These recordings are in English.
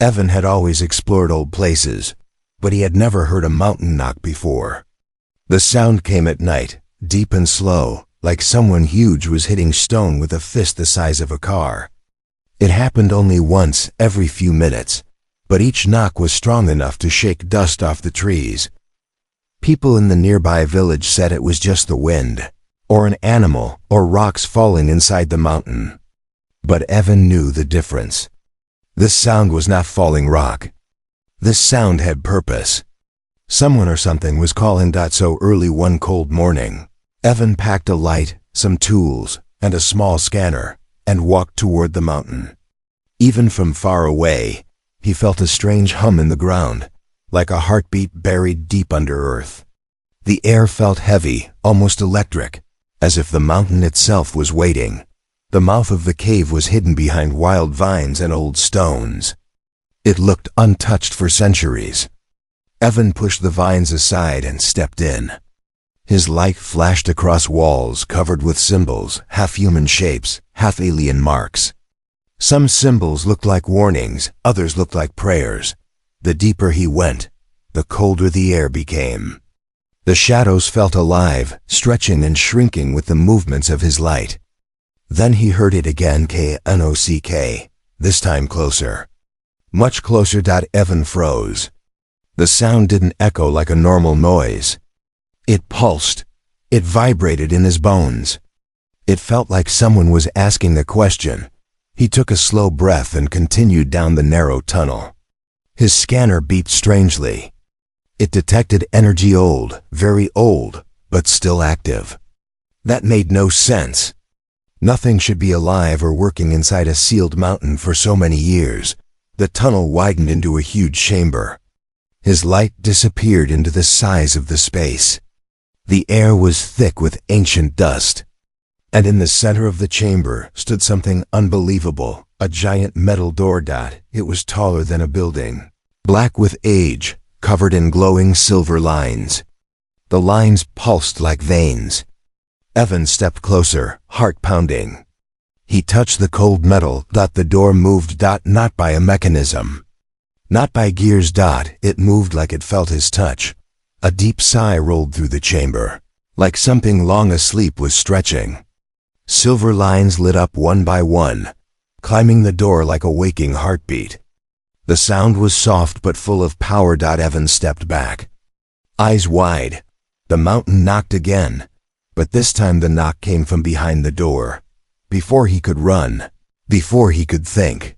Evan had always explored old places, but he had never heard a mountain knock before. The sound came at night, deep and slow, like someone huge was hitting stone with a fist the size of a car. It happened only once every few minutes, but each knock was strong enough to shake dust off the trees. People in the nearby village said it was just the wind, or an animal, or rocks falling inside the mountain. But Evan knew the difference. This sound was not falling rock. This sound had purpose. Someone or something was calling. So early one cold morning, Evan packed a light, some tools, and a small scanner, and walked toward the mountain. Even from far away, he felt a strange hum in the ground, like a heartbeat buried deep under earth. The air felt heavy, almost electric, as if the mountain itself was waiting. The mouth of the cave was hidden behind wild vines and old stones. It looked untouched for centuries. Evan pushed the vines aside and stepped in. His light flashed across walls covered with symbols, half human shapes, half alien marks. Some symbols looked like warnings, others looked like prayers. The deeper he went, the colder the air became. The shadows felt alive, stretching and shrinking with the movements of his light. Then he heard it again, knock, this time closer. Much closer. Evan froze. The sound didn't echo like a normal noise. It pulsed. It vibrated in his bones. It felt like someone was asking a question. He took a slow breath and continued down the narrow tunnel. His scanner beeped strangely. It detected energy old, very old, but still active. That made no sense. Nothing should be alive or working inside a sealed mountain for so many years. The tunnel widened into a huge chamber. His light disappeared into the size of the space. The air was thick with ancient dust. And in the center of the chamber stood something unbelievable, a giant metal door. It was taller than a building, black with age, covered in glowing silver lines. The lines pulsed like veins. Evan stepped closer, heart pounding. He touched the cold metal. The door moved. Not by a mechanism. Not by gears. It moved like it felt his touch. A deep sigh rolled through the chamber, like something long asleep was stretching. Silver lines lit up one by one, climbing the door like a waking heartbeat. The sound was soft but full of power. Evan stepped back, eyes wide. The mountain knocked again, but this time the knock came from behind the door. Before he could run, before he could think,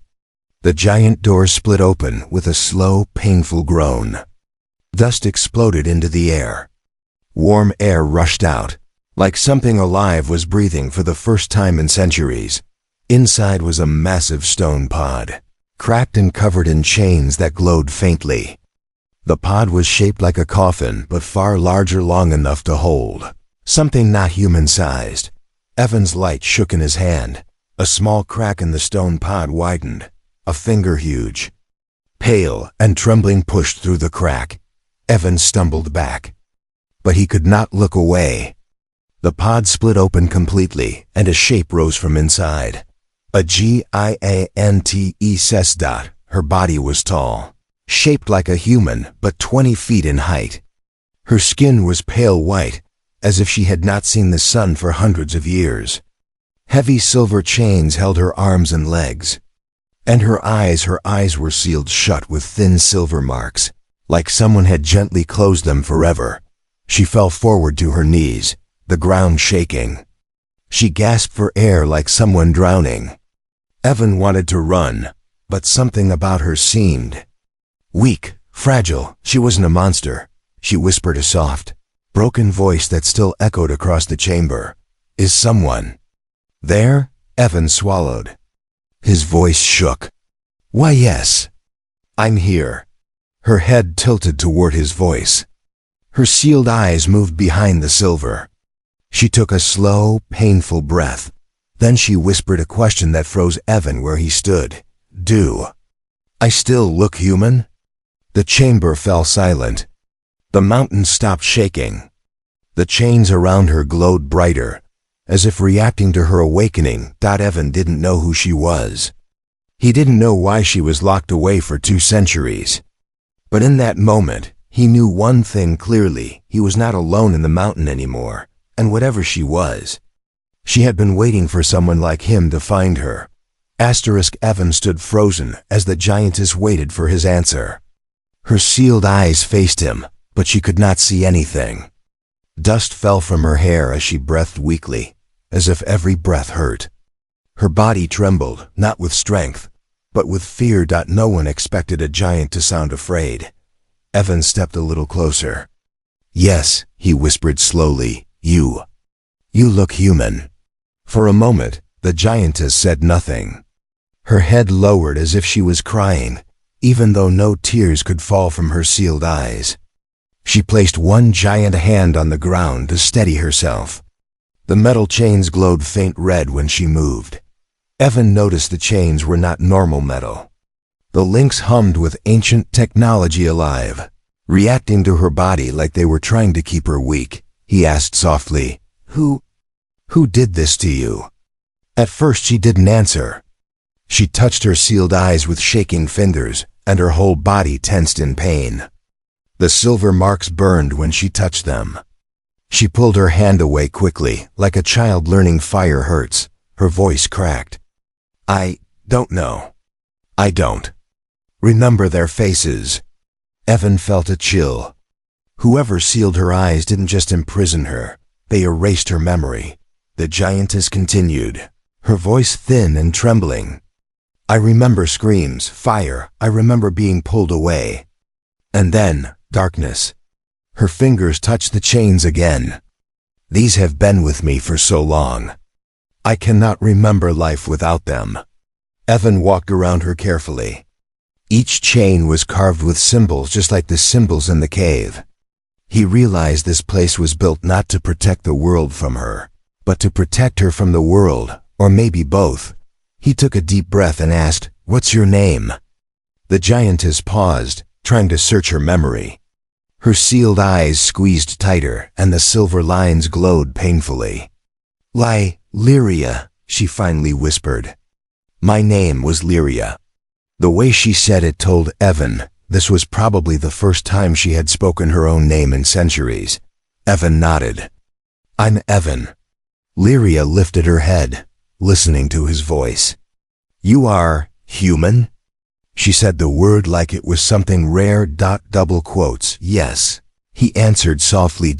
the giant door split open with a slow, painful groan. Dust exploded into the air. Warm air rushed out, like something alive was breathing for the first time in centuries. Inside was a massive stone pod, cracked and covered in chains that glowed faintly. The pod was shaped like a coffin, but far larger, long enough to hold something not human-sized. Evan's light shook in his hand. A small crack in the stone pod widened, a finger huge. Pale and trembling pushed through the crack. Evan stumbled back, but he could not look away. The pod split open completely, and a shape rose from inside. A giantess. Her body was tall, shaped like a human, but 20 feet in height. Her skin was pale white, as if she had not seen the sun for hundreds of years. Heavy silver chains held her arms and legs. And her eyes were sealed shut with thin silver marks, like someone had gently closed them forever. She fell forward to her knees, the ground shaking. She gasped for air like someone drowning. Evan wanted to run, but something about her seemed weak, fragile. She wasn't a monster. She whispered a soft, broken voice that still echoed across the chamber. "Is someone there?" Evan swallowed. His voice shook. "Why, yes. I'm here." Her head tilted toward his voice. Her sealed eyes moved behind the silver. She took a slow, painful breath. Then she whispered a question that froze Evan where he stood. "Do I still look human?" The chamber fell silent. The mountain stopped shaking. The chains around her glowed brighter, as if reacting to her awakening. Evan didn't know who she was. He didn't know why she was locked away for 2 centuries. But in that moment, he knew one thing clearly: he was not alone in the mountain anymore, and whatever she was, she had been waiting for someone like him to find her. Evan stood frozen as the giantess waited for his answer. Her sealed eyes faced him, but she could not see anything. Dust fell from her hair as she breathed weakly, as if every breath hurt. Her body trembled, not with strength, but with fear. No one expected a giant to sound afraid. Evan stepped a little closer. "Yes," he whispered slowly, You look human." For a moment, the giantess said nothing. Her head lowered as if she was crying, even though no tears could fall from her sealed eyes. She placed one giant hand on the ground to steady herself. The metal chains glowed faint red when she moved. Evan noticed the chains were not normal metal. The links hummed with ancient technology alive, reacting to her body like they were trying to keep her weak. He asked softly, Who did this to you?" At first she didn't answer. She touched her sealed eyes with shaking fingers, and her whole body tensed in pain. The silver marks burned when she touched them. She pulled her hand away quickly, like a child learning fire hurts. Her voice cracked. "I don't know. I don't remember their faces." Evan felt a chill. Whoever sealed her eyes didn't just imprison her, they erased her memory. The giantess continued, her voice thin and trembling. "I remember screams, fire, I remember being pulled away. And then, darkness." Her fingers touched the chains again. "These have been with me for so long. I cannot remember life without them." Evan walked around her carefully. Each chain was carved with symbols just like the symbols in the cave. He realized this place was built not to protect the world from her, but to protect her from the world, or maybe both. He took a deep breath and asked, "What's your name?" The giantess paused, trying to search her memory. Her sealed eyes squeezed tighter, and the silver lines glowed painfully. Lyria, she finally whispered. "My name was Lyria." The way she said it told Evan this was probably the first time she had spoken her own name in centuries. Evan nodded. "I'm Evan." Lyria lifted her head, listening to his voice. "You are human?" She said the word like it was something rare. Double quotes. "Yes," he answered softly.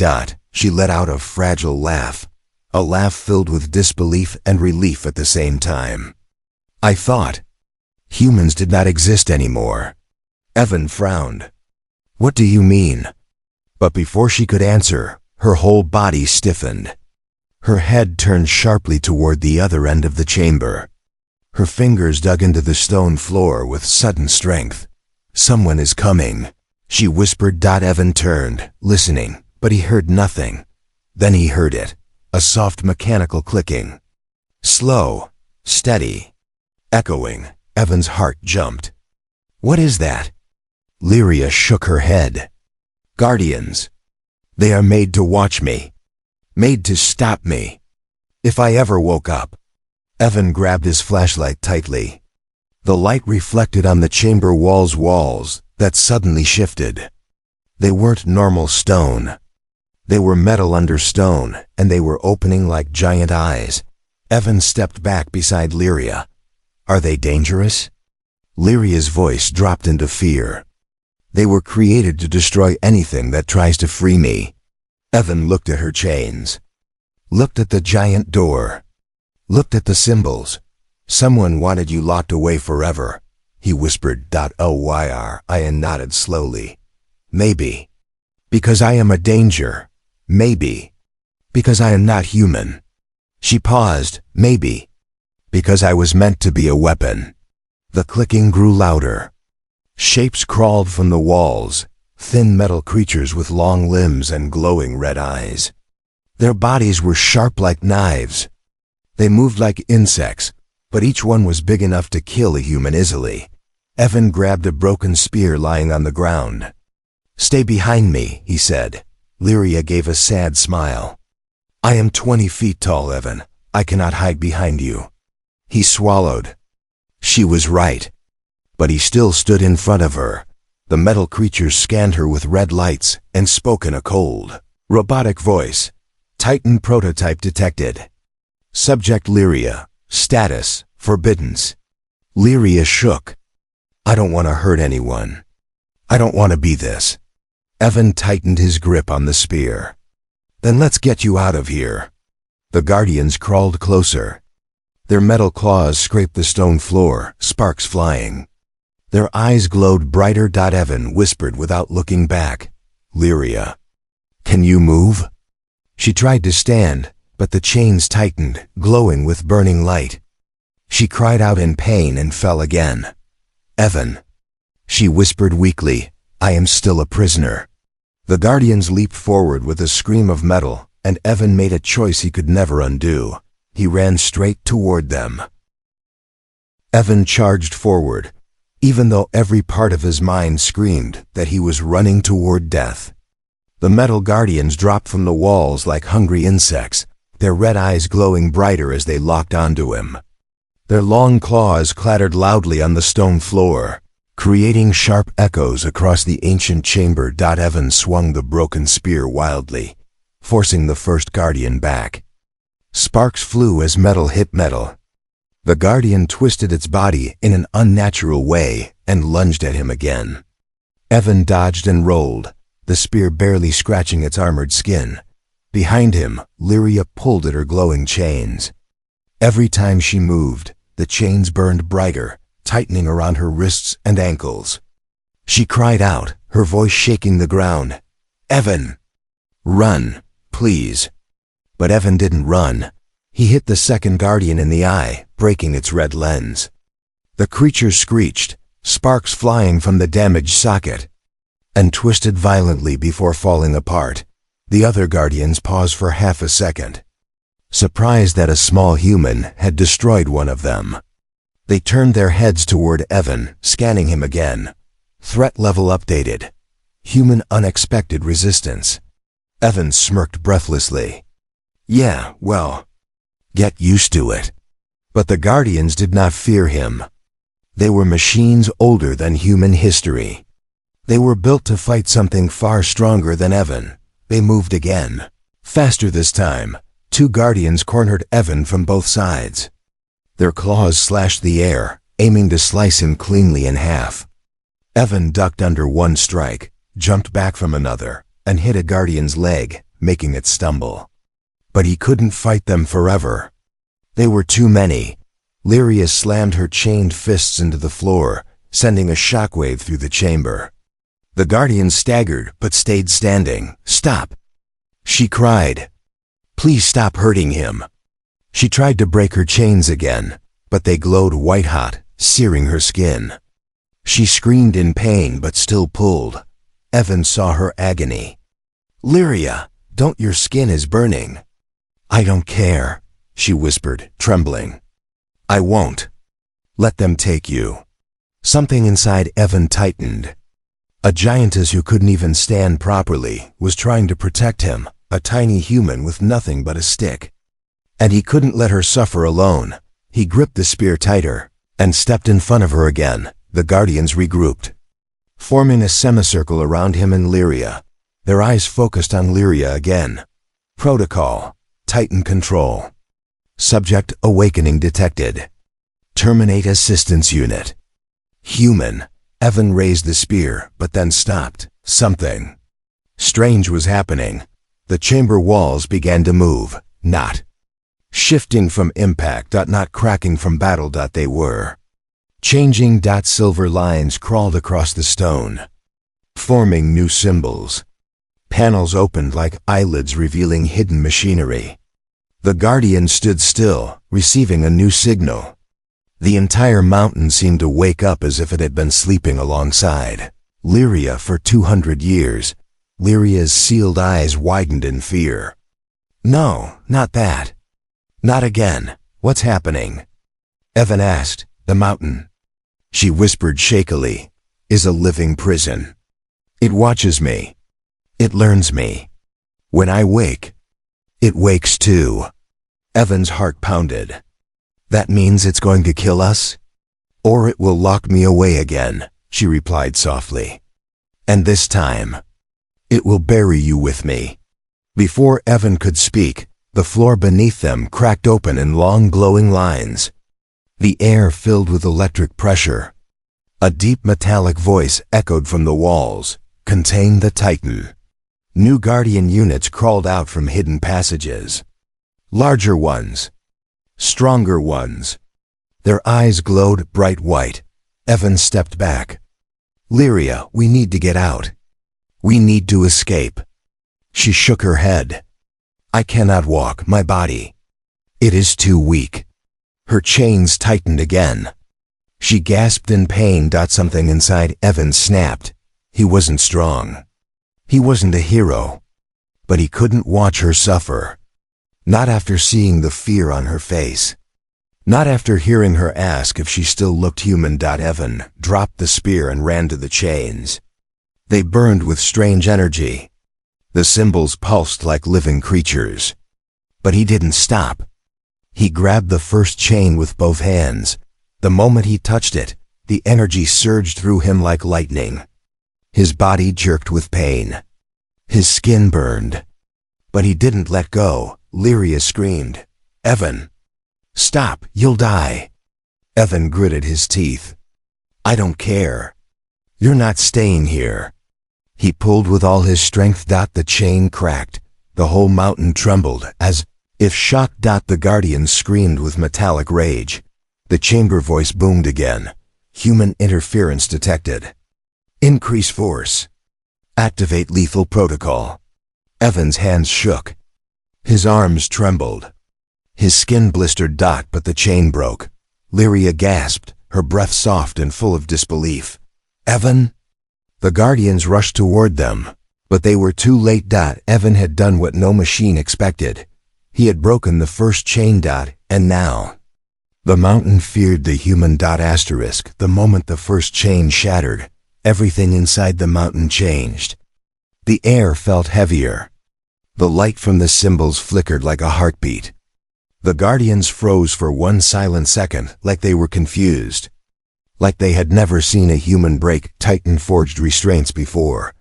She let out a fragile laugh, a laugh filled with disbelief and relief at the same time. "I thought humans did not exist anymore." Evan frowned. "What do you mean?" But before she could answer, her whole body stiffened. Her head turned sharply toward the other end of the chamber. Her fingers dug into the stone floor with sudden strength. "Someone is coming," she whispered. Evan turned, listening, but he heard nothing. Then he heard it, a soft mechanical clicking. Slow, steady, echoing. Evan's heart jumped. "What is that?" Lyria shook her head. "Guardians. They are made to watch me, made to stop me, if I ever woke up." Evan grabbed his flashlight tightly. The light reflected on the chamber walls that suddenly shifted. They weren't normal stone. They were metal under stone, and they were opening like giant eyes. Evan stepped back beside Lyria. "Are they dangerous?" Lyria's voice dropped into fear. "They were created to destroy anything that tries to free me." Evan looked at her chains, looked at the giant door, looked at the symbols. "Someone wanted you locked away forever," he whispered. Ian nodded slowly. "Maybe. Because I am a danger. Maybe. Because I am not human." She paused. "Maybe. Because I was meant to be a weapon." The clicking grew louder. Shapes crawled from the walls, thin metal creatures with long limbs and glowing red eyes. Their bodies were sharp like knives. They moved like insects, but each one was big enough to kill a human easily. Evan grabbed a broken spear lying on the ground. "Stay behind me," he said. Lyria gave a sad smile. "I am 20 feet tall, Evan. I cannot hide behind you." He swallowed. She was right. But he still stood in front of her. The metal creatures scanned her with red lights and spoke in a cold, robotic voice. Titan prototype detected. Subject Lyria. Status: forbiddance. Lyria shook. I don't want to hurt anyone. I don't want to be this. Evan tightened his grip on the spear. Then let's get you out of here. The Guardians crawled closer. Their metal claws scraped the stone floor, sparks flying. Their eyes glowed brighter. Evan whispered without looking back. Lyria, can you move? She tried to stand, but the chains tightened, glowing with burning light. She cried out in pain and fell again. Evan. She whispered weakly, I am still a prisoner. The Guardians leaped forward with a scream of metal, and Evan made a choice he could never undo. He ran straight toward them. Evan charged forward, even though every part of his mind screamed that he was running toward death. The metal Guardians dropped from the walls like hungry insects, their red eyes glowing brighter as they locked onto him. Their long claws clattered loudly on the stone floor, creating sharp echoes across the ancient chamber. Evan swung the broken spear wildly, forcing the first Guardian back. Sparks flew as metal hit metal. The Guardian twisted its body in an unnatural way and lunged at him again. Evan dodged and rolled, the spear barely scratching its armored skin. Behind him, Lyria pulled at her glowing chains. Every time she moved, the chains burned brighter, tightening around her wrists and ankles. She cried out, her voice shaking the ground. Evan! Run, please. But Evan didn't run. He hit the second Guardian in the eye, breaking its red lens. The creature screeched, sparks flying from the damaged socket, and twisted violently before falling apart. The other Guardians paused for half a second, surprised that a small human had destroyed one of them. They turned their heads toward Evan, scanning him again. Threat level updated. Human unexpected resistance. Evan smirked breathlessly. Yeah, well, get used to it. But the Guardians did not fear him. They were machines older than human history. They were built to fight something far stronger than Evan. They moved again. Faster this time. Two Guardians cornered Evan from both sides. Their claws slashed the air, aiming to slice him cleanly in half. Evan ducked under one strike, jumped back from another, and hit a Guardian's leg, making it stumble. But he couldn't fight them forever. They were too many. Lyria slammed her chained fists into the floor, sending a shockwave through the chamber. The Guardians staggered, but stayed standing. Stop! She cried. Please stop hurting him. She tried to break her chains again, but they glowed white-hot, searing her skin. She screamed in pain but still pulled. Evan saw her agony. Lyria, don't, your skin is burning. I don't care, she whispered, trembling. I won't. Let them take you. Something inside Evan tightened. A giantess who couldn't even stand properly was trying to protect him, a tiny human with nothing but a stick. And he couldn't let her suffer alone. He gripped the spear tighter and stepped in front of her again. The Guardians regrouped, forming a semicircle around him and Lyria. Their eyes focused on Lyria again. Protocol. Titan control. Subject awakening detected. Terminate assistance unit. Human. Evan raised the spear, but then stopped. Something strange was happening. The chamber walls began to move, not shifting from impact, not cracking from battle. They were changing. Silver lines crawled across the stone, forming new symbols. Panels opened like eyelids revealing hidden machinery. The Guardian stood still, receiving a new signal. The entire mountain seemed to wake up as if it had been sleeping alongside Lyria for 200 years. Lyria's sealed eyes widened in fear. No, not that. Not again. What's happening? Evan asked. The mountain, she whispered shakily, is a living prison. It watches me. It learns me. When I wake, it wakes too. Evan's heart pounded. That means it's going to kill us? "Or it will lock me away again," she replied softly. "And this time, it will bury you with me." Before Evan could speak, the floor beneath them cracked open in long glowing lines. The air filled with electric pressure. A deep metallic voice echoed from the walls. "Contain the Titan." New Guardian units crawled out from hidden passages. Larger ones. Stronger ones. Their eyes glowed bright white. Evan stepped back. "Lyria, we need to get out. We need to escape." She shook her head. "I cannot walk, my body. It is too weak." Her chains tightened again. She gasped in pain. Something inside Evan snapped. He wasn't strong. He wasn't a hero. But he couldn't watch her suffer. Not after seeing the fear on her face. Not after hearing her ask if she still looked human. Evan dropped the spear and ran to the chains. They burned with strange energy. The symbols pulsed like living creatures. But he didn't stop. He grabbed the first chain with both hands. The moment he touched it, the energy surged through him like lightning. His body jerked with pain. His skin burned. But he didn't let go. Lyria screamed, "Evan! Stop, you'll die." Evan gritted his teeth. "I don't care. You're not staying here." He pulled with all his strength. The chain cracked. The whole mountain trembled, as if shocked. The Guardians screamed with metallic rage. The chamber voice boomed again. "Human interference detected. Increase force. Activate lethal protocol." Evan's hands shook. His arms trembled. His skin blistered. But the chain broke. Lyria gasped, her breath soft and full of disbelief. "Evan?" The Guardians rushed toward them, but they were too late. Evan had done what no machine expected. He had broken the first chain. And now, the mountain feared the human. The moment the first chain shattered, everything inside the mountain changed. The air felt heavier. The light from the symbols flickered like a heartbeat. The Guardians froze for one silent second, like they were confused. Like they had never seen a human break Titan-forged restraints before.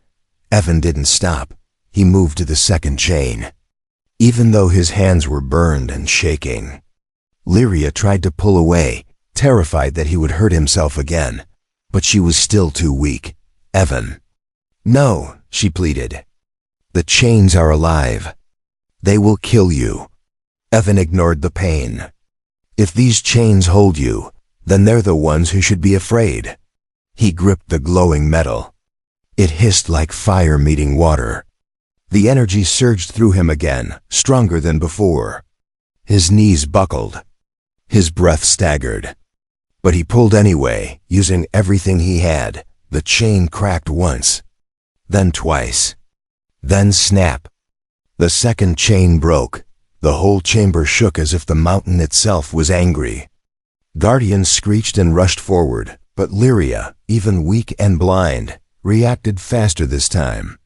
Evan didn't stop. He moved to the second chain. Even though his hands were burned and shaking. Lyria tried to pull away, terrified that he would hurt himself again. But she was still too weak. "Evan." "No," she pleaded. "The chains are alive. They will kill you." Evan ignored the pain. "If these chains hold you, then they're the ones who should be afraid." He gripped the glowing metal. It hissed like fire meeting water. The energy surged through him again, stronger than before. His knees buckled. His breath staggered. But he pulled anyway, using everything he had. The chain cracked once. Then twice. Then snap. The second chain broke. The whole chamber shook as if the mountain itself was angry. Guardians screeched and rushed forward, but Lyria, even weak and blind, reacted faster this time.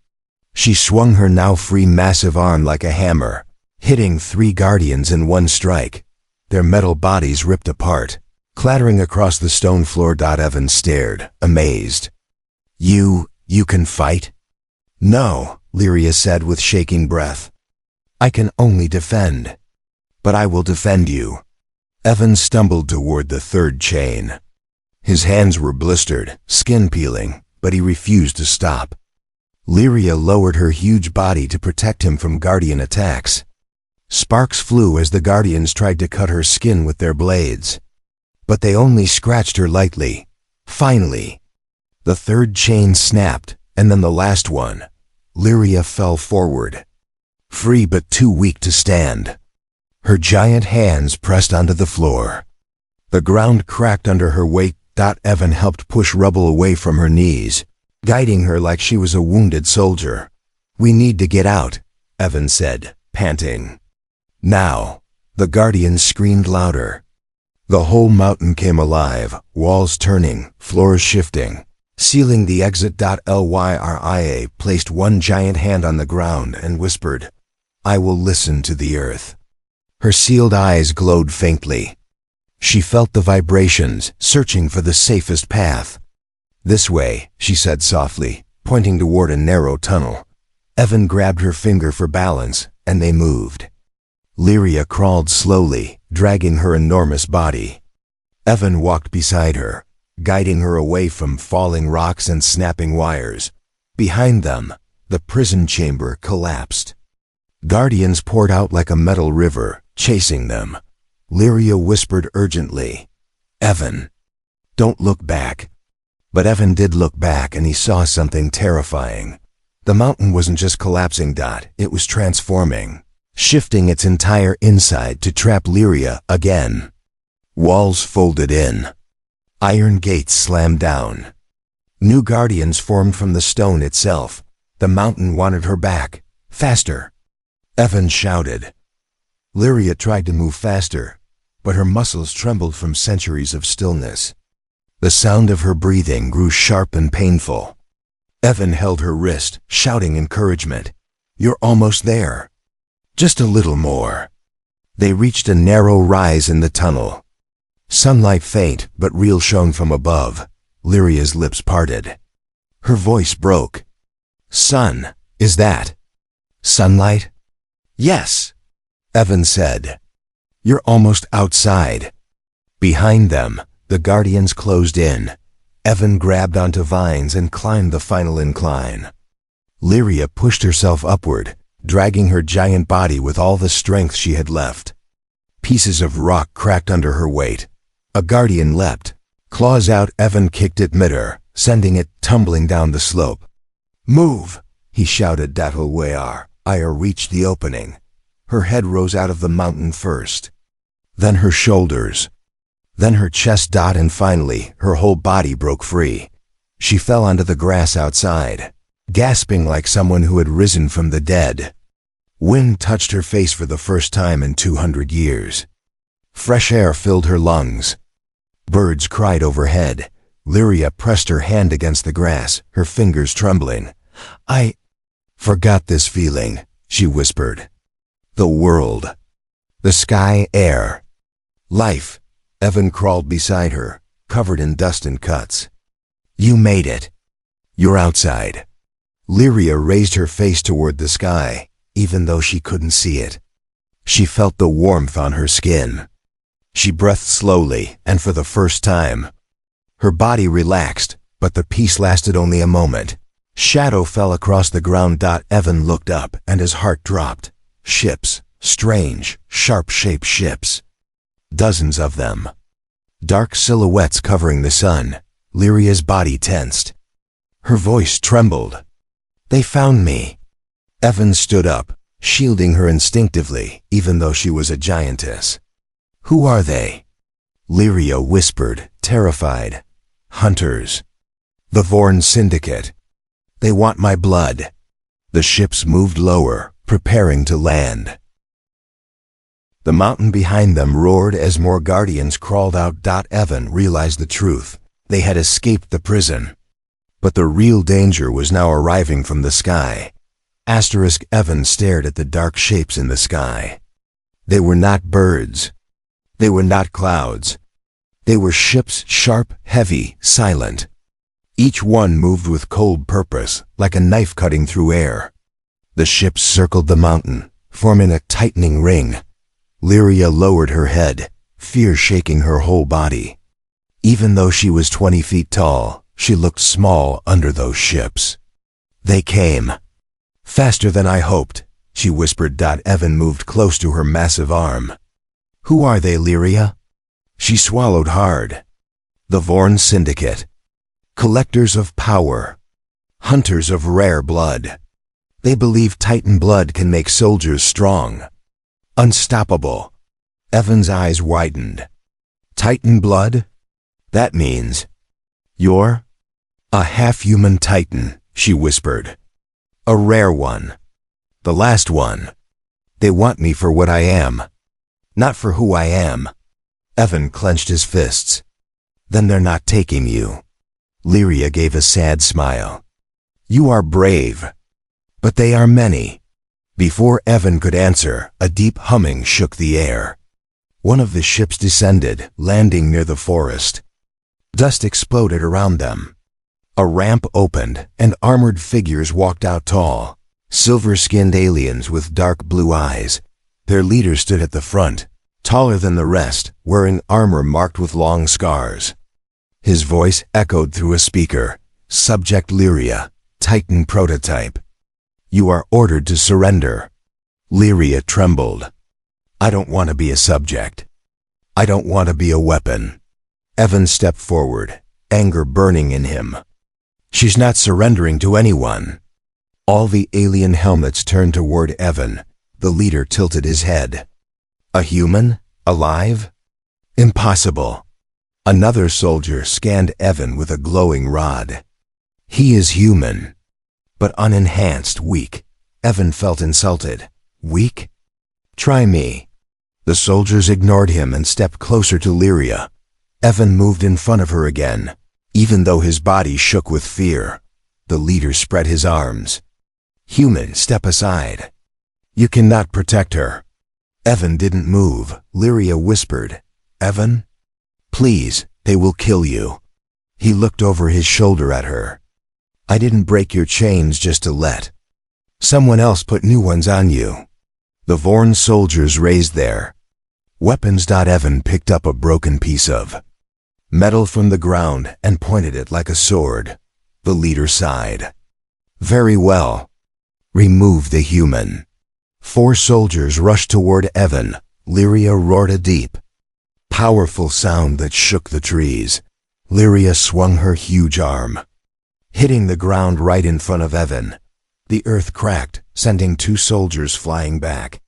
She swung her now free massive arm like a hammer, hitting 3 Guardians in one strike. Their metal bodies ripped apart, clattering across the stone floor. Evan stared, amazed. You can fight?" "No," Lyria said with shaking breath. "I can only defend. But I will defend you." Evan stumbled toward the third chain. His hands were blistered, skin peeling, but he refused to stop. Lyria lowered her huge body to protect him from Guardian attacks. Sparks flew as the Guardians tried to cut her skin with their blades. But they only scratched her lightly. Finally, the third chain snapped, and then the last one. Lyria fell forward. Free but too weak to stand. Her giant hands pressed onto the floor. The ground cracked under her weight. Evan helped push rubble away from her knees, guiding her like she was a wounded soldier. "We need to get out," Evan said, panting. Now, the Guardians screamed louder. The whole mountain came alive, walls turning, floors shifting. Sealing the exit. Lyria placed one giant hand on the ground and whispered, "I will listen to the earth." Her sealed eyes glowed faintly. She felt the vibrations, searching for the safest path. "This way," she said softly, pointing toward a narrow tunnel. Evan grabbed her finger for balance, and they moved. Lyria crawled slowly, dragging her enormous body. Evan walked beside her, guiding her away from falling rocks and snapping wires. Behind them, the prison chamber collapsed. Guardians poured out like a metal river, chasing them. Lyria whispered urgently, "Evan, don't look back." But Evan did look back, and he saw something terrifying. The mountain wasn't just collapsing, it was transforming, shifting its entire inside to trap Lyria again. Walls folded in. Iron gates slammed down. New guardians formed from the stone itself. The mountain wanted her back. Faster! Evan shouted. Lyria tried to move faster, but her muscles trembled from centuries of stillness. The sound of her breathing grew sharp and painful. Evan held her wrist, shouting encouragement. "You're almost there. Just a little more." They reached a narrow rise in the tunnel. Sunlight, faint but real, shone from above. Lyria's lips parted. Her voice broke. "Sun, is that sunlight?" "Yes," Evan said. "You're almost outside." Behind them, the guardians closed in. Evan grabbed onto vines and climbed the final incline. Lyria pushed herself upward, dragging her giant body with all the strength she had left. Pieces of rock cracked under her weight. A guardian leapt. Claws out, Evan kicked it mid-air, sending it tumbling down the slope. "Move!" he shouted. Datalwayar. Aya reached the opening. Her head rose out of the mountain first. Then her shoulders. Then her chest, and finally, her whole body broke free. She fell onto the grass outside, gasping like someone who had risen from the dead. Wind touched her face for the first time in 200 years. Fresh air filled her lungs. Birds cried overhead. Lyria pressed her hand against the grass, her fingers trembling. "I forgot this feeling," she whispered. "The world. The sky, air. Life." Evan crawled beside her, covered in dust and cuts. "You made it. You're outside." Lyria raised her face toward the sky, even though she couldn't see it. She felt the warmth on her skin. She breathed slowly, and for the first time. Her body relaxed, but the peace lasted only a moment. Shadow fell across the ground. Evan looked up, and his heart dropped. Ships, strange, sharp-shaped ships. Dozens of them. Dark silhouettes covering the sun. Lyria's body tensed. Her voice trembled. "They found me." Evan stood up, shielding her instinctively, even though she was a giantess. "Who are they?" Lyria whispered, terrified. "Hunters. The Vorn Syndicate. They want my blood." The ships moved lower, preparing to land. The mountain behind them roared as more guardians crawled out. Evan realized the truth. They had escaped the prison. But the real danger was now arriving from the sky. Evan stared at the dark shapes in the sky. They were not birds. They were not clouds. They were ships, sharp, heavy, silent. Each one moved with cold purpose, like a knife cutting through air. The ships circled the mountain, forming a tightening ring. Lyria lowered her head, fear shaking her whole body. Even though she was 20 feet tall, she looked small under those ships. "They came. Faster than I hoped," she whispered. Evan moved close to her massive arm. "Who are they, Lyria?" She swallowed hard. "The Vorn Syndicate. Collectors of power. Hunters of rare blood. They believe Titan blood can make soldiers strong. Unstoppable." Evan's eyes widened. "Titan blood? That means you're a half-human Titan," she whispered. "A rare one. The last one. They want me for what I am, not for who I am." Evan clenched his fists. "Then they're not taking you." Lyria gave a sad smile. "You are brave, but they are many." Before Evan could answer, a deep humming shook the air. One of the ships descended, landing near the forest. Dust exploded around them. A ramp opened, and armored figures walked out tall, silver-skinned aliens with dark blue eyes. Their leader stood at the front, taller than the rest, wearing armor marked with long scars. His voice echoed through a speaker. "Subject Lyria, Titan prototype. You are ordered to surrender." Lyria trembled. "I don't want to be a subject. I don't want to be a weapon." Evan stepped forward, anger burning in him. "She's not surrendering to anyone." All the alien helmets turned toward Evan. The leader tilted his head. "A human? Alive? Impossible." Another soldier scanned Evan with a glowing rod. "He is human, but unenhanced, weak." Evan felt insulted. "Weak? Try me." The soldiers ignored him and stepped closer to Lyria. Evan moved in front of her again, even though his body shook with fear. The leader spread his arms. "Human, step aside. You cannot protect her." Evan didn't move. Lyria whispered, "Evan? Please, they will kill you." He looked over his shoulder at her. "I didn't break your chains just to let someone else put new ones on you." The Vorn soldiers raised their weapons. Evan picked up a broken piece of metal from the ground and pointed it like a sword. The leader sighed. "Very well. Remove the human." 4 soldiers rushed toward Evan. Lyria roared a deep, powerful sound that shook the trees. Lyria swung her huge arm, hitting the ground right in front of Evan. The earth cracked, sending 2 soldiers flying back.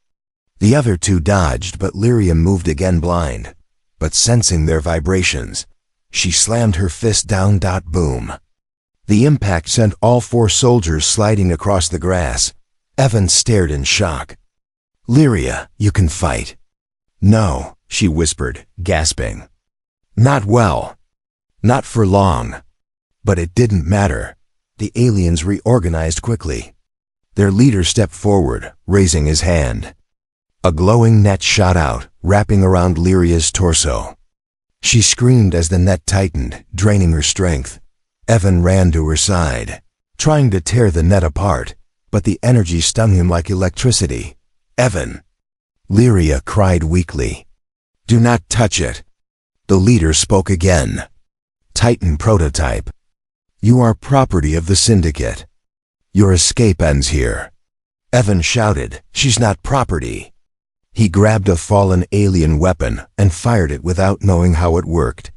The other 2 dodged, but Lyria moved again, blind, but sensing their vibrations. She slammed her fist down. Boom. The impact sent all 4 soldiers sliding across the grass. Evan stared in shock. "Lyria, you can fight." "No," she whispered, gasping. "Not well. Not for long." But it didn't matter. The aliens reorganized quickly. Their leader stepped forward, raising his hand. A glowing net shot out, wrapping around Lyria's torso. She screamed as the net tightened, draining her strength. Evan ran to her side, trying to tear the net apart, but the energy stung him like electricity. "Evan!" Lyria cried weakly. "Do not touch it." The leader spoke again. "Titan prototype. You are property of the Syndicate. Your escape ends here." Evan shouted, "She's not property." He grabbed a fallen alien weapon and fired it without knowing how it worked.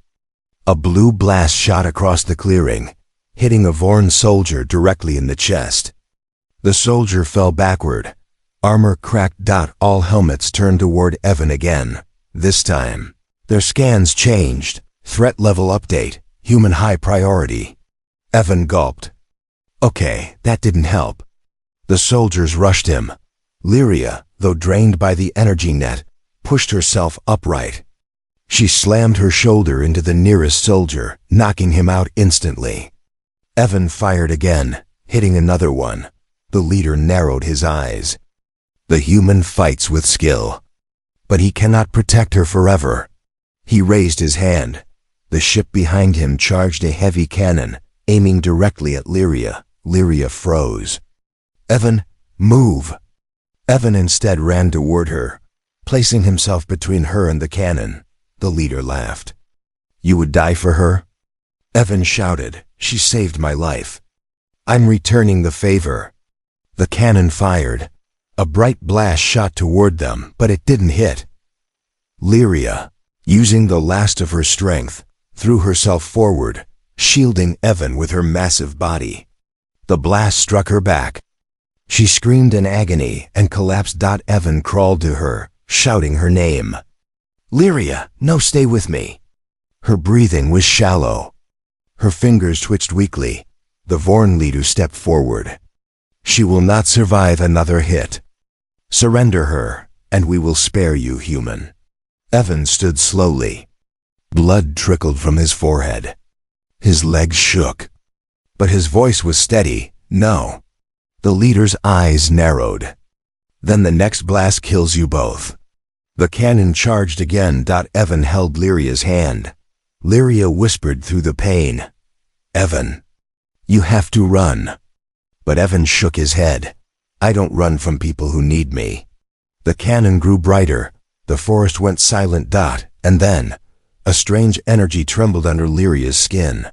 A blue blast shot across the clearing, hitting a Vorn soldier directly in the chest. The soldier fell backward. Armor cracked. All helmets turned toward Evan again. This time, their scans changed. Threat level update. Human high priority. Evan gulped. Okay, that didn't help. The soldiers rushed him. Lyria, though drained by the energy net, pushed herself upright. She slammed her shoulder into the nearest soldier, knocking him out instantly. Evan fired again, hitting another one. The leader narrowed his eyes. The human fights with skill, but he cannot protect her forever. He raised his hand. The ship behind him charged a heavy cannon, aiming directly at Lyria. Lyria froze. "Evan, move!" Evan instead ran toward her, placing himself between her and the cannon. The leader laughed. "You would die for her?" Evan shouted, "She saved my life. I'm returning the favor." The cannon fired. A bright blast shot toward them, but it didn't hit. Lyria, using the last of her strength, threw herself forward, shielding Evan with her massive body. The blast struck her back. She screamed in agony and collapsed. Evan crawled to her, shouting her name. "Lyria, no, stay with me." Her breathing was shallow. Her fingers twitched weakly. The Vorn leader stepped forward. "She will not survive another hit. Surrender her, and we will spare you, human." Evan stood slowly. Blood trickled from his forehead. His legs shook. But his voice was steady. "No." The leader's eyes narrowed. "Then the next blast kills you both." The cannon charged again. Evan held Lyria's hand. Lyria whispered through the pain, "Evan, you have to run." But Evan shook his head. "I don't run from people who need me." The cannon grew brighter. The forest went silent. And then, a strange energy trembled under Lyria's skin.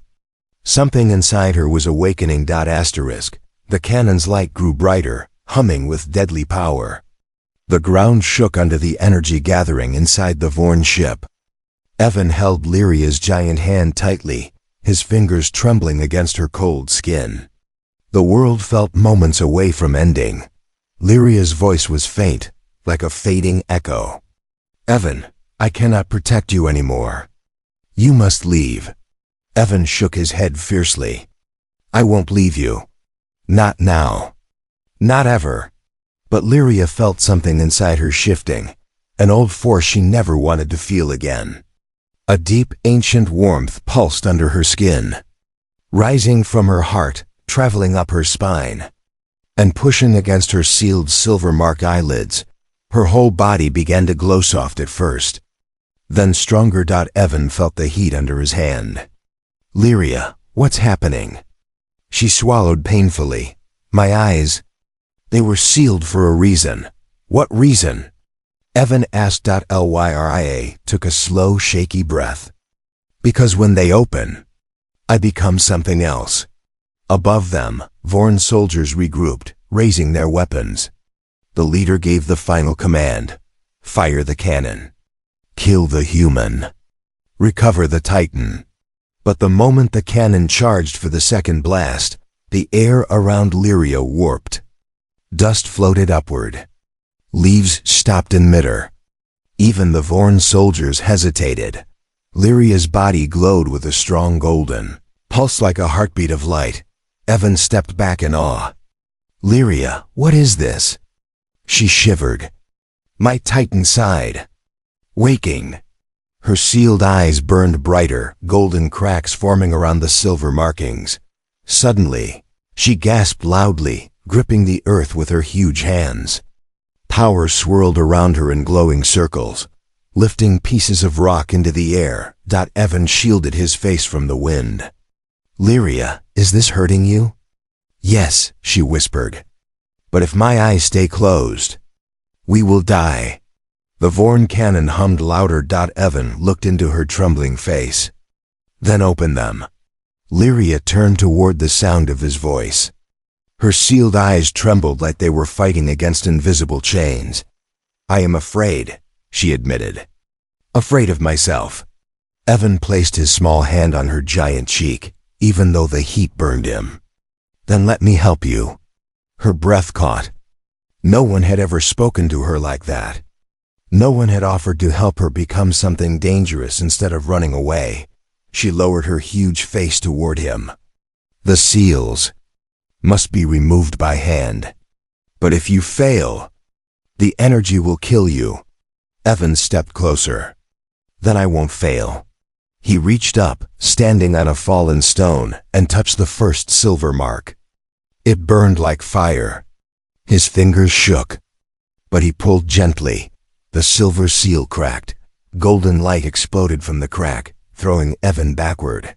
Something inside her was awakening. The cannon's light grew brighter, humming with deadly power. The ground shook under the energy gathering inside the Vorn ship. Evan held Lyria's giant hand tightly, his fingers trembling against her cold skin. The world felt moments away from ending. Lyria's voice was faint, like a fading echo. "Evan, I cannot protect you anymore. You must leave." Evan shook his head fiercely. "I won't leave you. Not now. Not ever." But Lyria felt something inside her shifting, an old force she never wanted to feel again. A deep, ancient warmth pulsed under her skin, rising from her heart, traveling up her spine, and pushing against her sealed silver-marked eyelids. Her whole body began to glow soft at first, then stronger. Evan felt the heat under his hand. "Lyria, what's happening?" She swallowed painfully. "My eyes, they were sealed for a reason." "What reason?" Evan asked. Lyria took a slow, shaky breath. "Because when they open, I become something else." Above them, Vorn soldiers regrouped, raising their weapons. The leader gave the final command: "Fire the cannon. Kill the human. Recover the Titan." But the moment the cannon charged for the second blast, the air around Lyria warped. Dust floated upward. Leaves stopped in midair. Even the Vorn soldiers hesitated. Lyria's body glowed with a strong golden pulse like a heartbeat of light. Evan stepped back in awe. "Lyria, what is this?" She shivered. "My Titan sighed, waking." Her sealed eyes burned brighter, golden cracks forming around the silver markings. Suddenly, she gasped loudly, gripping the earth with her huge hands. Power swirled around her in glowing circles, lifting pieces of rock into the air. Evan shielded his face from the wind. "Lyria, is this hurting you?" "Yes," she whispered. "But if my eyes stay closed, we will die." The Vorn cannon hummed louder. Evan looked into her trembling face. "Then open them." Lyria turned toward the sound of his voice. Her sealed eyes trembled like they were fighting against invisible chains. "I am afraid," she admitted. "Afraid of myself." Evan placed his small hand on her giant cheek, even though the heat burned him. "Then let me help you." Her breath caught. No one had ever spoken to her like that. No one had offered to help her become something dangerous instead of running away. She lowered her huge face toward him. "The seals must be removed by hand. But if you fail, the energy will kill you." Evan stepped closer. "Then I won't fail." He reached up, standing on a fallen stone, and touched the first silver mark. It burned like fire. His fingers shook, but he pulled gently. The silver seal cracked. Golden light exploded from the crack, throwing Evan backward.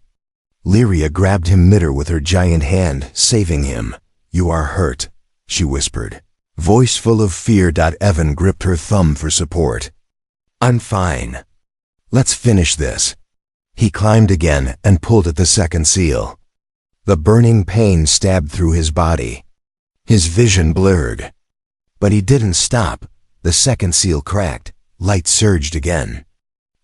Lyria grabbed him midair with her giant hand, saving him. "You are hurt," she whispered, voice full of fear. Evan gripped her thumb for support. "I'm fine. Let's finish this." He climbed again and pulled at the second seal. The burning pain stabbed through his body. His vision blurred. But he didn't stop. The second seal cracked. Light surged again.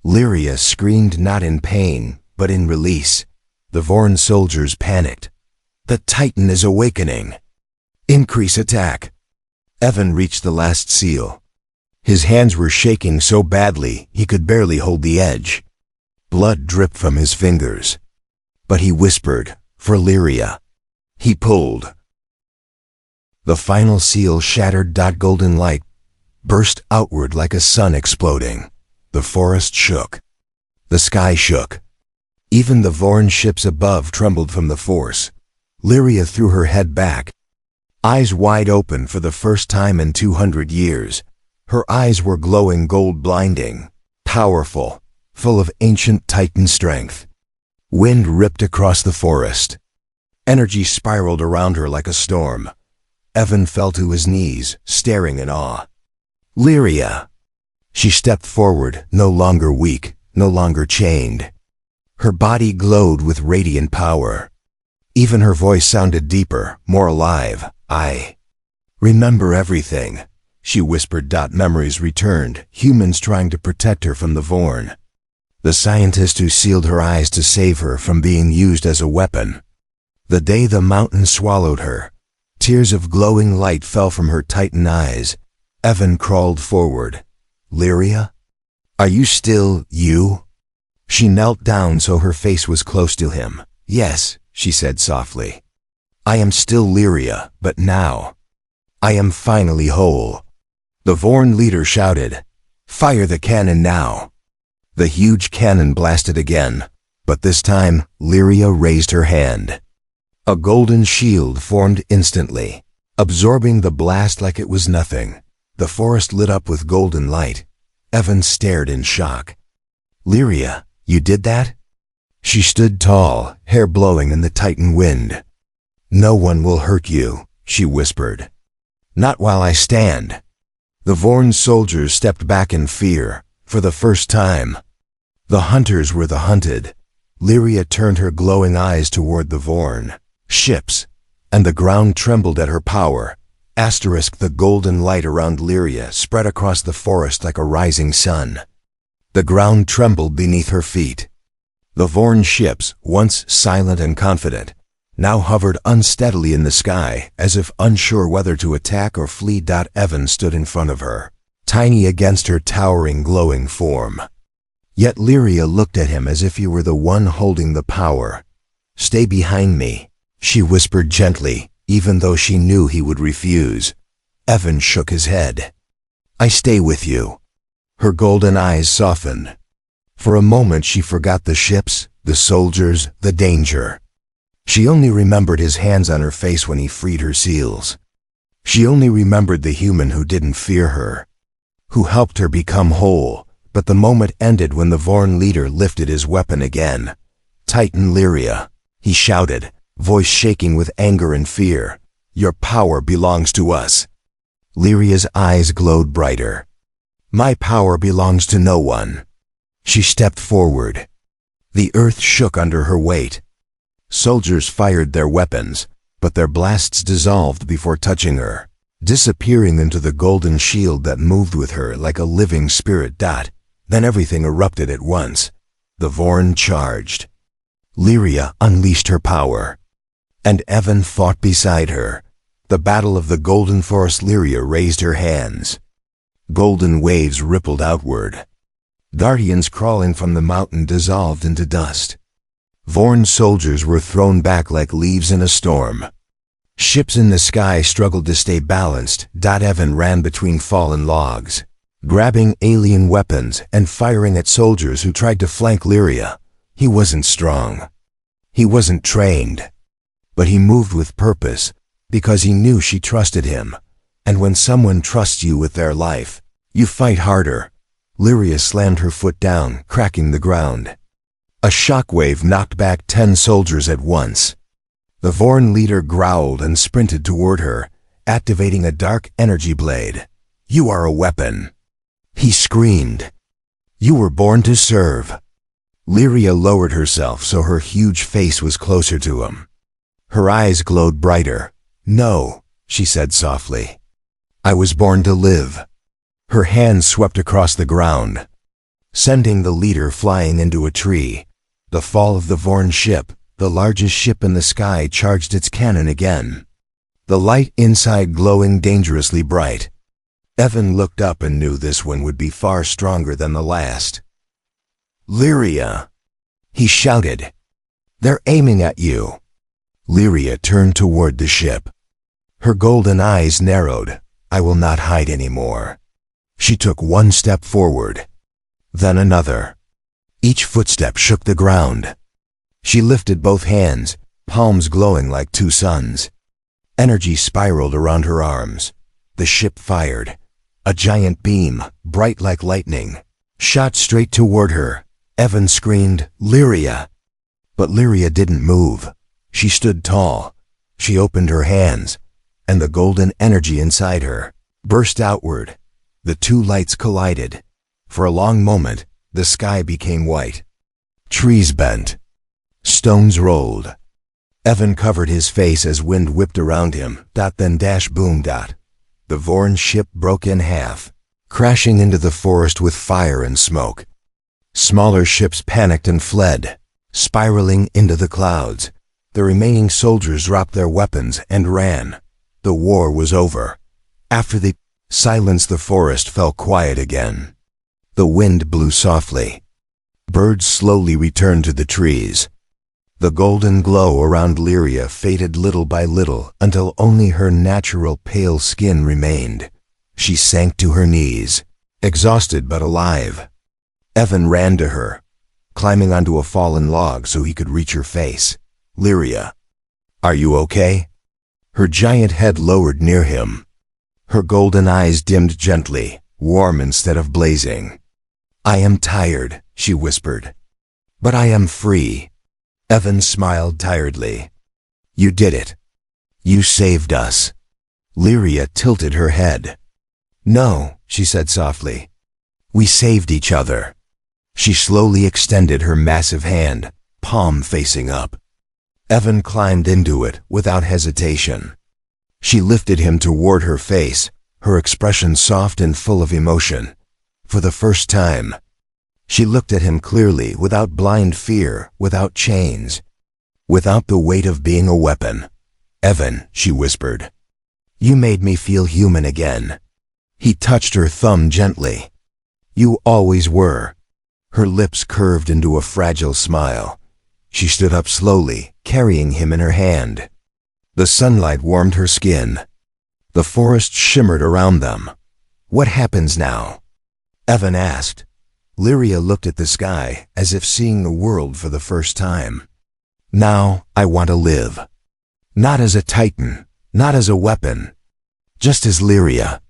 Lyria screamed, not in pain, but in release. The Vorn soldiers panicked. "The Titan is awakening. Increase attack." Evan reached the last seal. His hands were shaking so badly he could barely hold the edge. Blood dripped from his fingers. But he whispered, "For Lyria." He pulled. The final seal shattered. Golden light burst outward like a sun exploding. The forest shook. The sky shook. Even the Vorn ships above trembled from the force. Lyria threw her head back, eyes wide open for the first time in 200 years. Her eyes were glowing gold, blinding, powerful, full of ancient Titan strength. Wind ripped across the forest. Energy spiraled around her like a storm. Evan fell to his knees, staring in awe. Lyria! She stepped forward, no longer weak, no longer chained. Her body glowed with radiant power. Even her voice sounded deeper, more alive. I remember everything, she whispered. Memories returned, humans trying to protect her from the Vorn. The scientist who sealed her eyes to save her from being used as a weapon. The day the mountain swallowed her. Tears of glowing light fell from her Titan eyes. Evan crawled forward. Lyria? Are you still you? She knelt down so her face was close to him. Yes, she said softly. I am still Lyria, but now I am finally whole. The Vorn leader shouted, Fire the cannon now. The huge cannon blasted again, but this time Lyria raised her hand. A golden shield formed instantly, absorbing the blast like it was nothing. The forest lit up with golden light. Evan stared in shock. Lyria, you did that? She stood tall, hair blowing in the Titan wind. No one will hurt you, she whispered. Not while I stand. The Vorn soldiers stepped back in fear, for the first time. The hunters were the hunted. Lyria turned her glowing eyes toward the Vorn. Ships, and the ground trembled at her power. The golden light around Lyria spread across the forest like a rising sun. The ground trembled beneath her feet. The Vorn ships, once silent and confident, now hovered unsteadily in the sky, as if unsure whether to attack or flee. Evan stood in front of her, tiny against her towering, glowing form. Yet Lyria looked at him as if he were the one holding the power. Stay behind me, she whispered gently, even though she knew he would refuse. Evan shook his head. I stay with you. Her golden eyes softened. For a moment she forgot the ships, the soldiers, the danger. She only remembered his hands on her face when he freed her seals. She only remembered the human who didn't fear her, who helped her become whole. But the moment ended when the Vorn leader lifted his weapon again. Titan Lyria, he shouted, voice shaking with anger and fear. Your power belongs to us. Lyria's eyes glowed brighter. My power belongs to no one. She stepped forward. The earth shook under her weight. Soldiers fired their weapons, but their blasts dissolved before touching her, disappearing into the golden shield that moved with her like a living spirit. Then everything erupted at once. The Vorn charged. Lyria unleashed her power, and Evan fought beside her. The battle of the golden forest. Lyria raised her hands. Golden waves rippled outward. Guardians crawling from the mountain dissolved into dust. Vorn soldiers were thrown back like leaves in a storm. Ships in the sky struggled to stay balanced. Evan ran between fallen logs, grabbing alien weapons and firing at soldiers who tried to flank Lyria. He wasn't strong. He wasn't trained. But he moved with purpose, because he knew she trusted him. And when someone trusts you with their life, you fight harder. Lyria slammed her foot down, cracking the ground. A shockwave knocked back 10 soldiers at once. The Vorn leader growled and sprinted toward her, activating a dark energy blade. You are a weapon, he screamed. You were born to serve. Lyria lowered herself so her huge face was closer to him. Her eyes glowed brighter. No, she said softly. I was born to live. Her hand swept across the ground, sending the leader flying into a tree. The fall of the Vorn ship, the largest ship in the sky, charged its cannon again, the light inside glowing dangerously bright. Evan looked up and knew this one would be far stronger than the last. Lyria, he shouted. They're aiming at you. Lyria turned toward the ship. Her golden eyes narrowed. I will not hide anymore. She took one step forward, then another. Each footstep shook the ground. She lifted both hands, palms glowing like 2 suns. Energy spiraled around her arms. The ship fired. A giant beam, bright like lightning, shot straight toward her. Evan screamed, "Lyria!" But Lyria didn't move. She stood tall. She opened her hands, and the golden energy inside her burst outward. The two lights collided. For a long moment, the sky became white. Trees bent. Stones rolled. Evan covered his face as wind whipped around him. Then dash boom. The Vorn ship broke in half, crashing into the forest with fire and smoke. Smaller ships panicked and fled, spiraling into the clouds. The remaining soldiers dropped their weapons and ran. The war was over. After the silence, the forest fell quiet again. The wind blew softly. Birds slowly returned to the trees. The golden glow around Lyria faded little by little until only her natural pale skin remained. She sank to her knees, exhausted but alive. Evan ran to her, climbing onto a fallen log so he could reach her face. "Lyria, are you okay?" Her giant head lowered near him. Her golden eyes dimmed gently, warm instead of blazing. "I am tired," she whispered. "But I am free." Evan smiled tiredly. "You did it. You saved us." Lyria tilted her head. "No," she said softly. "We saved each other." She slowly extended her massive hand, palm facing up. Evan climbed into it without hesitation. She lifted him toward her face, her expression soft and full of emotion. For the first time, she looked at him clearly, without blind fear, without chains, without the weight of being a weapon. "Evan," she whispered, "you made me feel human again." He touched her thumb gently. "You always were." Her lips curved into a fragile smile. She stood up slowly, carrying him in her hand. The sunlight warmed her skin. The forest shimmered around them. "What happens now?" Evan asked. Lyria looked at the sky, as if seeing the world for the first time. "Now I want to live. Not as a titan, not as a weapon, just as Lyria."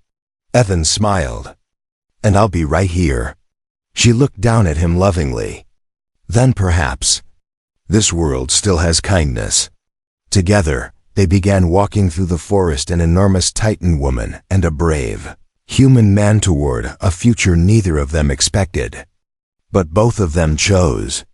Evan smiled. "And I'll be right here." She looked down at him lovingly. "Then perhaps this world still has kindness." Together, they began walking through the forest, an enormous Titan woman and a brave human man toward a future neither of them expected. But both of them chose.